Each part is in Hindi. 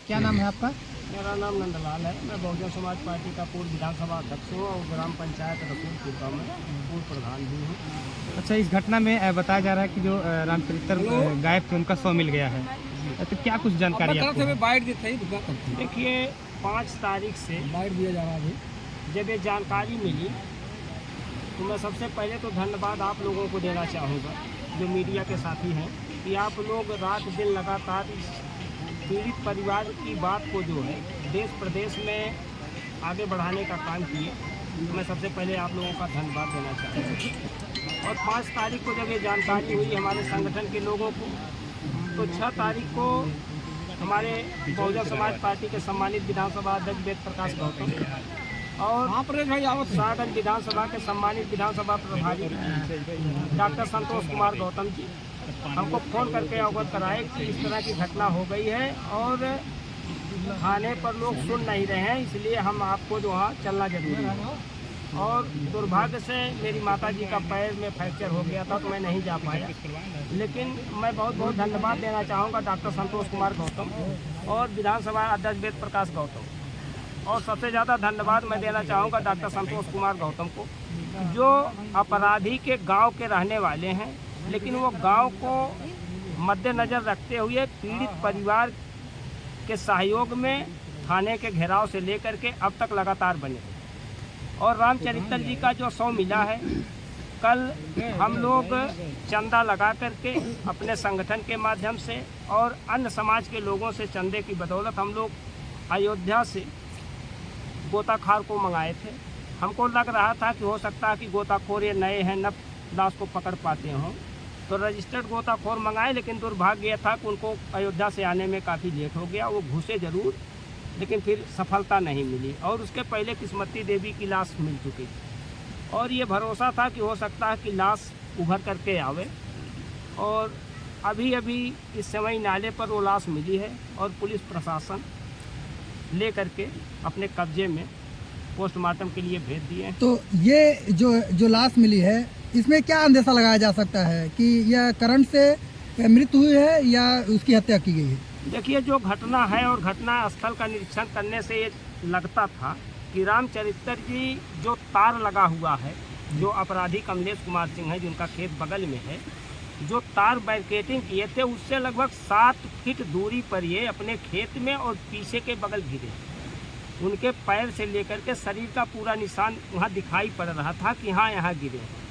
क्या नाम है आपका? मेरा नाम नंदलाल है। मैं बहुजन समाज पार्टी का पूर्व विधानसभा अध्यक्ष हूँ और ग्राम पंचायत रसूलपुर का मैं पूर्व प्रधान भी हूँ। अच्छा, इस घटना में बताया जा रहा है कि जो रामचरित्र गायब थे उनका शव मिल गया है, तो क्या कुछ जानकारी आपको है? देखिए, 5 तारीख से दिया जा रहा है। जब ये जानकारी मिली तो मैं सबसे पहले तो धन्यवाद आप लोगों को देना चाहूँगा, जो मीडिया के साथी हैं, कि आप लोग रात दिन लगातार इस पीड़ित परिवार की बात को जो है देश प्रदेश में आगे बढ़ाने का काम किए। मैं सबसे पहले आप लोगों का धन्यवाद देना चाहूँगा। और 5 तारीख को जब ये जानकारी हुई हमारे संगठन के लोगों को, तो 6 तारीख को हमारे बहुजन समाज पार्टी के सम्मानित विधानसभा अध्यक्ष वेद प्रकाश गौतम और सागर विधानसभा के सम्मानित विधानसभा प्रभारी डॉक्टर संतोष कुमार गौतम जी हमको फ़ोन करके अवगत कराए कि इस तरह की घटना हो गई है और थाने पर लोग सुन नहीं रहे हैं, इसलिए हम आपको जो वहाँ चलना जरूरी है। और दुर्भाग्य से मेरी माता जी का पैर में फ्रैक्चर हो गया था तो मैं नहीं जा पाया, लेकिन मैं बहुत बहुत धन्यवाद देना चाहूँगा डॉक्टर संतोष कुमार गौतम और विधानसभा अध्यक्ष वेद प्रकाश गौतम। और सबसे ज़्यादा धन्यवाद मैं देना चाहूँगा डॉक्टर संतोष कुमार गौतम को, जो अपराधी के गांव के रहने वाले हैं, लेकिन वो गांव को मद्देनज़र रखते हुए पीड़ित परिवार के सहयोग में थाने के घेराव से लेकर के अब तक लगातार बने। और रामचरित्र जी का जो शव मिला है, कल हम लोग चंदा लगा करके अपने संगठन के माध्यम से और अन्य समाज के लोगों से चंदे की बदौलत हम लोग अयोध्या से गोताखार को मंगाए थे। हमको लग रहा था कि हो सकता है कि गोताखोर ये नए हैं, न लाश को पकड़ पाते हों, तो रजिस्टर्ड गोताखोर मंगाए, लेकिन दुर्भाग्य यह था कि उनको अयोध्या से आने में काफ़ी लेट हो गया। वो घुसे जरूर, लेकिन फिर सफलता नहीं मिली और उसके पहले किस्मती देवी की लाश मिल चुकी थी और ये भरोसा था कि हो सकता है कि लाश उभर करके आवे। और अभी अभी इस समय नाले पर वो लाश मिली है और पुलिस प्रशासन ले करके अपने कब्जे में पोस्टमार्टम के लिए भेज दिए हैं। तो ये जो लाश मिली है, इसमें क्या अंदेशा लगाया जा सकता है कि यह करंट से मृत्यु हुई है या उसकी हत्या की गई है? देखिए, जो घटना है और घटना स्थल का निरीक्षण करने से ये लगता था कि रामचरित्र जी जो तार लगा हुआ है, जो अपराधी कमलेश कुमार सिंह है जिनका खेत बगल में है, जो तार बैरिकेडिंग किए थे उससे लगभग 7 फीट दूरी पर ये अपने खेत में और पीछे के बगल गिरे। उनके पैर से लेकर के शरीर का पूरा निशान वहाँ दिखाई पड़ रहा था कि हाँ यहाँ गिरे हैं।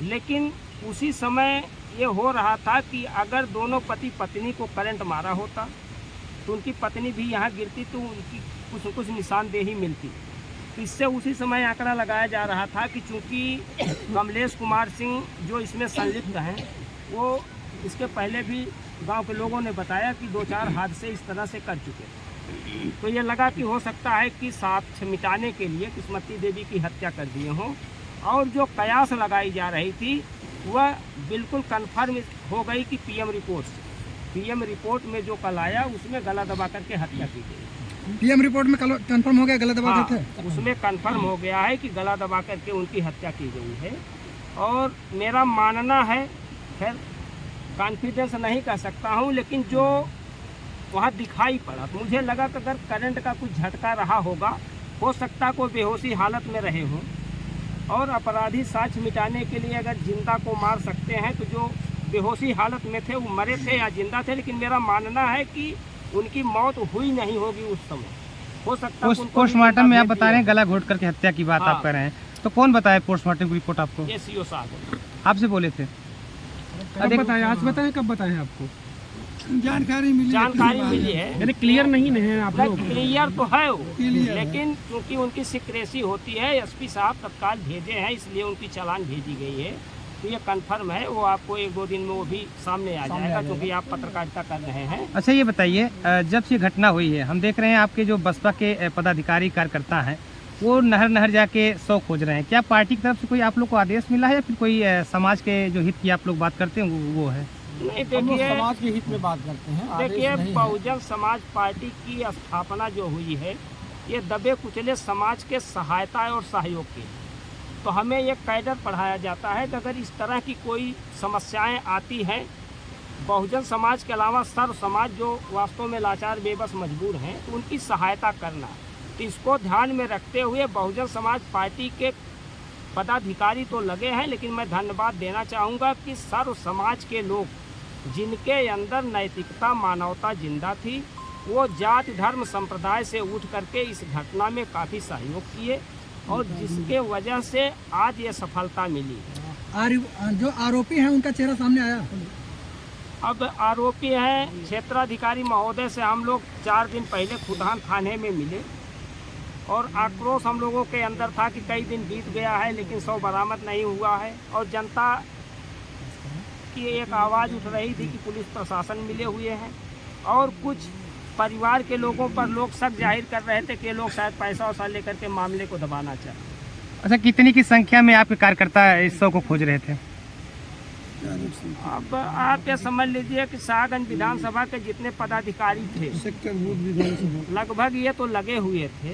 लेकिन उसी समय ये हो रहा था कि अगर दोनों पति पत्नी को करंट मारा होता तो उनकी पत्नी भी यहाँ गिरती तो उनकी कुछ निशानदेही मिलती। इससे उसी समय आंकड़ा लगाया जा रहा था कि चूँकि कमलेश कुमार सिंह जो इसमें संलिप्त हैं, वो इसके पहले भी गांव के लोगों ने बताया कि 2-4 हादसे इस तरह से कर चुके थे। तो ये लगा कि हो सकता है कि साक्ष्य मिटाने के लिए किस्मती देवी की हत्या कर दिए हों। और जो कयास लगाई जा रही थी वह बिल्कुल कन्फर्म हो गई कि पीएम रिपोर्ट में जो कल आया उसमें गला दबा करके हत्या की गई। पीएम रिपोर्ट में कंफर्म हो गया गला दबा करके? उसमें कंफर्म हो गया है कि गला दबा करके उनकी हत्या की गई है। और मेरा मानना है, खैर कॉन्फिडेंस नहीं कह सकता हूँ, लेकिन जो वहाँ दिखाई पड़ा तो मुझे लगा कि अगर करंट का कुछ झटका रहा होगा, हो सकता कोई बेहोशी हालत में रहे हों। और अपराधी साक्ष्य मिटाने के लिए अगर जिंदा को मार सकते हैं तो जो बेहोशी हालत में थे वो मरे थे या जिंदा थे, लेकिन मेरा मानना है कि उनकी मौत हुई नहीं होगी उस समय। हो सकता है पोस्टमार्टम में आप बता रहे हैं गला घोट करके हत्या की बात आप कर रहे हैं, तो कौन बताया पोस्टमार्टम की रिपोर्ट आपको? एसईओ साहब आपसे बोले थे? कब बताया? आज बताएं कब बताएं आपको? जानकारी मिली है, यानी क्लियर नहीं है आप लोग? क्लियर तो है वो, लेकिन क्योंकि उनकी सिक्रेसी होती है, एसपी साहब तत्काल भेजे हैं, इसलिए उनकी चालान भेजी गई है। तो ये कंफर्म है, वो आपको 1-2 दिन में वो भी सामने आ जाएगा, क्योंकि आप पत्रकारिता कर रहे हैं। अच्छा, ये बताइए, जब से घटना हुई है हम देख रहे हैं आपके जो बसपा के पदाधिकारी कार्यकर्ता हैं वो नहर जाके शव खोज रहे हैं। क्या पार्टी की तरफ से कोई आप लोग को आदेश मिला है या फिर कोई समाज के जो हित की आप लोग बात करते हैं वो है? नहीं, देखिए समाज के हित में बात करते हैं। देखिए, बहुजन समाज पार्टी की स्थापना जो हुई है ये दबे कुचले समाज के सहायता और सहयोग के, तो हमें ये कैडर पढ़ाया जाता है कि अगर इस तरह की कोई समस्याएं आती हैं बहुजन समाज के अलावा सर्व समाज जो वास्तव में लाचार बेबस मजबूर हैं, तो उनकी सहायता करना। तो इसको ध्यान में रखते हुए बहुजन समाज पार्टी के पदाधिकारी तो लगे हैं, लेकिन मैं धन्यवाद देना चाहूँगा कि सर्व समाज के लोग जिनके अंदर नैतिकता मानवता जिंदा थी, वो जाति धर्म संप्रदाय से उठ करके इस घटना में काफ़ी सहयोग किए और जिसके वजह से आज ये सफलता मिली। जो आरोपी हैं उनका चेहरा सामने आया? अब आरोपी हैं क्षेत्राधिकारी महोदय से हम लोग 4 दिन पहले खुदान थाने में मिले और आक्रोश हम लोगों के अंदर था कि कई दिन बीत गया है लेकिन शव बरामद नहीं हुआ है और जनता की एक आवाज़ उठ रही थी कि पुलिस प्रशासन मिले हुए हैं और कुछ परिवार के लोगों पर लोग शक जाहिर कर रहे थे कि लोग शायद पैसा वैसा लेकर के मामले को दबाना चाहते। अच्छा, कितनी की संख्या में आपके कार्यकर्ता इस शव को खोज रहे थे? अब आप ये समझ लीजिए कि शाहगंज विधानसभा के जितने पदाधिकारी थे लगभग ये तो लगे हुए थे,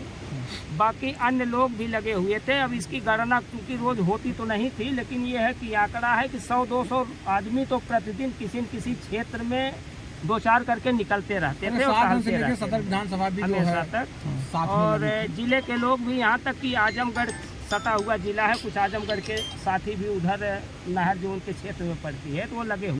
बाकी अन्य लोग भी लगे हुए थे। अब इसकी गणना क्योंकि रोज होती तो नहीं थी, लेकिन ये है कि आंकड़ा है कि 100-200 आदमी तो प्रतिदिन किसी न किसी क्षेत्र में 2-4 करके निकलते रहते थे और सदर विधानसभा भी हमेशा तक। और जिले के लोग भी, यहाँ तक कि आजमगढ़ सटा हुआ जिला है, कुछ आजमगढ़ के साथी भी उधर नहर जो उनके क्षेत्र में पड़ती है तो वो लगे हुए